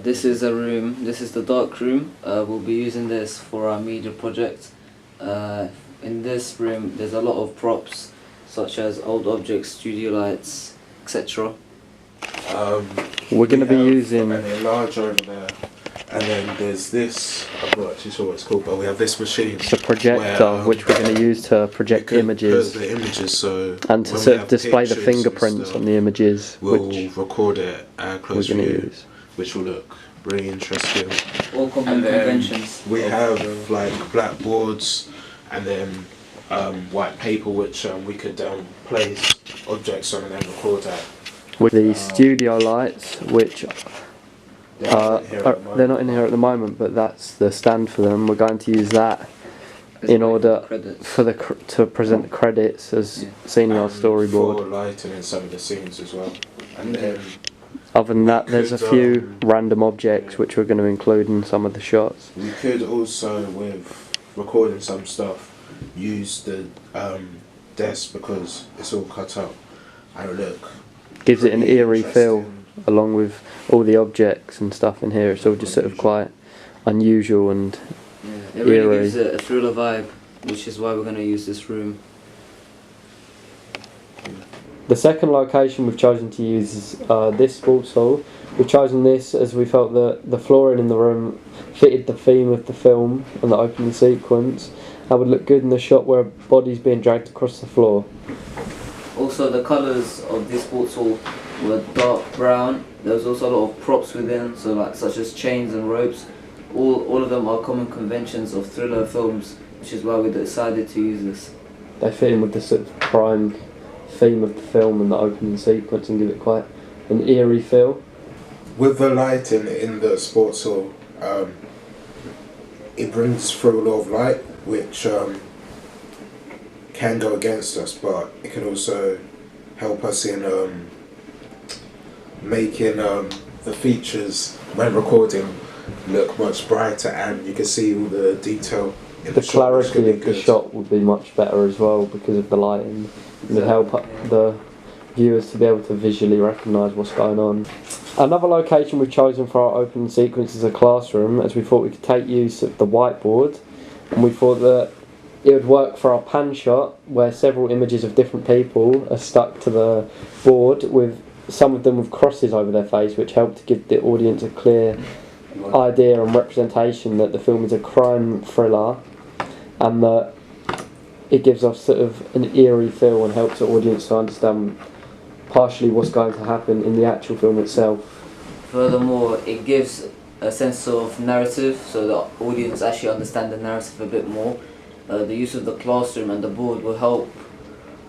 this is a room. This is the dark room. We'll be using this for our media project. In this room, there's a lot of props, such as old objects, studio lights, etc. We're going to be using an enlarger over there, and then there's this. I'm not actually sure what it's called, but we have this machine. the projector, where, which we're going to use to project images the images, so and to when sort we of have display the pictures fingerprints and stuff, on the images, we'll which record it at close we're going to view, use. which will look really interesting. All common And then conventions. we have like blackboards, and then white paper, which we could place objects on and then record at. With the studio lights, which they're not in here at the moment, but that's the stand for them. We're going to use that in order for to present the credits as seen in our storyboard. For lighting in some of the scenes as well. And then Other than that, there's a few random objects which we're going to include in some of the shots. we could also, with recording some stuff, use the desk because it's all cut up and look. Gives it an pretty eerie feel, interesting. along with all the objects and stuff in here. It's all just sort of quite unusual and It really eerie. gives it a thriller vibe, which is why we're going to use this room. The second location we've chosen to use is this sports hall. We've chosen this as we felt that the flooring in the room fitted the theme of the film and the opening sequence and would look good in the shot where a body's being dragged across the floor. Also, the colours of this sports hall were dark brown. There was also a lot of props within, so like such as chains and ropes. All of them are common conventions of thriller films, which is why we decided to use this. They fit in with the sort of crime theme of the film and the opening sequence and give it quite an eerie feel. With the lighting in the sports hall, it brings through a lot of light, which can go against us, but it can also help us in making the features when recording look much brighter, and you can see all the detail in The the shot, which could clarity be of the good. shot would be much better as well because of the lighting. It would help the viewers to be able to visually recognise what's going on. Another location we've chosen for our opening sequence is a classroom, as we thought we could take use of the whiteboard, and we thought that it would work for our pan shot where several images of different people are stuck to the board, with some of them with crosses over their face, which help to give the audience a clear idea and representation that the film is a crime thriller, and that it gives off sort of an eerie feel and helps the audience to understand partially what's going to happen in the actual film itself. Furthermore, it gives a sense of narrative, so the audience actually understand the narrative a bit more. The use of the classroom and the board will help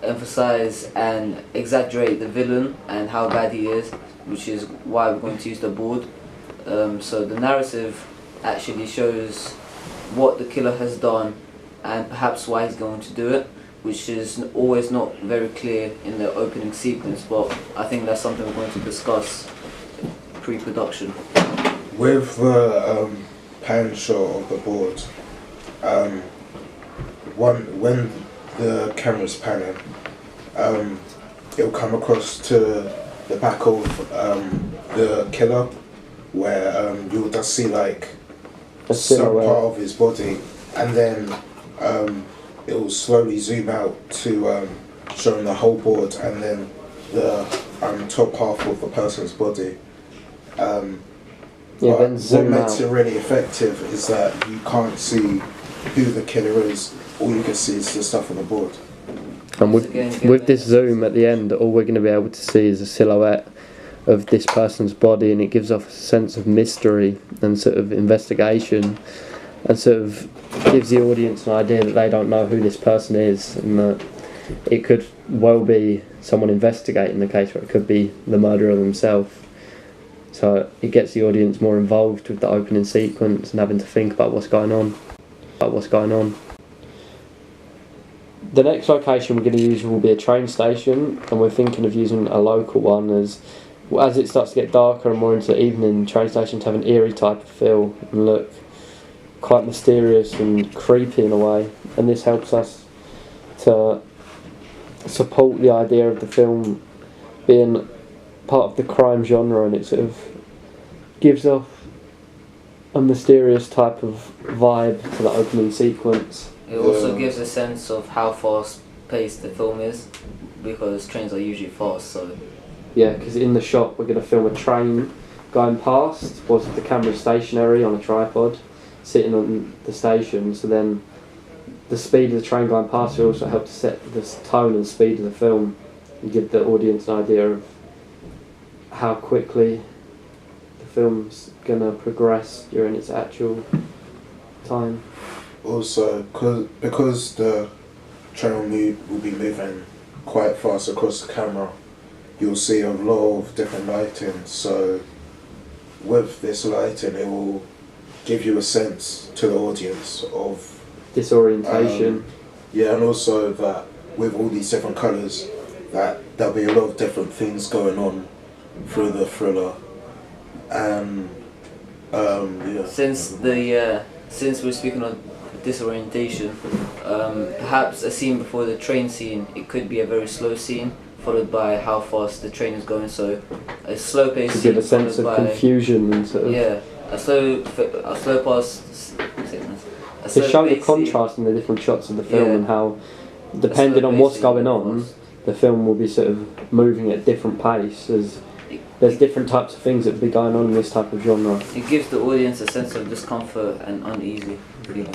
emphasize and exaggerate the villain and how bad he is, which is why we're going to use the board. So the narrative actually shows what the killer has done and perhaps why he's going to do it, which is always not very clear in the opening sequence, but I think that's something we're going to discuss pre-production. With the pan shot of the board, when the camera's panning, it'll come across to the back of the killer, where you'll just see like some part of his body, and then it'll slowly zoom out to showing the whole board, and then the top half of the person's body. Yeah, but then zoom what makes out. it really effective is that you can't see who the killer is. All you can see is the stuff on the board. And with this zoom at the end, all we're going to be able to see is a silhouette of this person's body, and it gives off a sense of mystery and sort of investigation, and sort of gives the audience an idea that they don't know who this person is, and that it could well be someone investigating the case, or it could be the murderer themselves. So it gets the audience more involved with the opening sequence and having to think about what's going on. The next location we're going to use will be a train station, and we're thinking of using a local one as it starts to get darker and more into the evening. Train stations have an eerie type of feel and look quite mysterious and creepy in a way, and this helps us to support the idea of the film being part of the crime genre, and it sort of gives off a mysterious type of vibe to the opening sequence. It also gives a sense of how fast paced the film is, because trains are usually fast, so Yeah, because in the shot we're going to film a train going past, whilst the camera's stationary on a tripod, sitting on the station, so then the speed of the train going past will also help to set the tone and speed of the film and give the audience an idea of how quickly the film's going to progress during its actual time. Also, because the train will be moving quite fast across the camera, you'll see a lot of different lighting. So with this lighting, it will give you a sense to the audience of Disorientation. yeah, and also that with all these different colours, that there'll be a lot of different things going on through the thriller. And yeah. since we're speaking of disorientation, perhaps a scene before the train scene, it could be a very slow scene followed by how fast the train is going. So a slow pace To scene give a sense of followed by confusion and sort of a slow pass. to show the contrast in the different shots of the film and how, depending on what's going on, the film will be sort of moving at a different pace. As there's different types of things that will be going on in this type of genre. It gives the audience a sense of discomfort and uneasy feeling.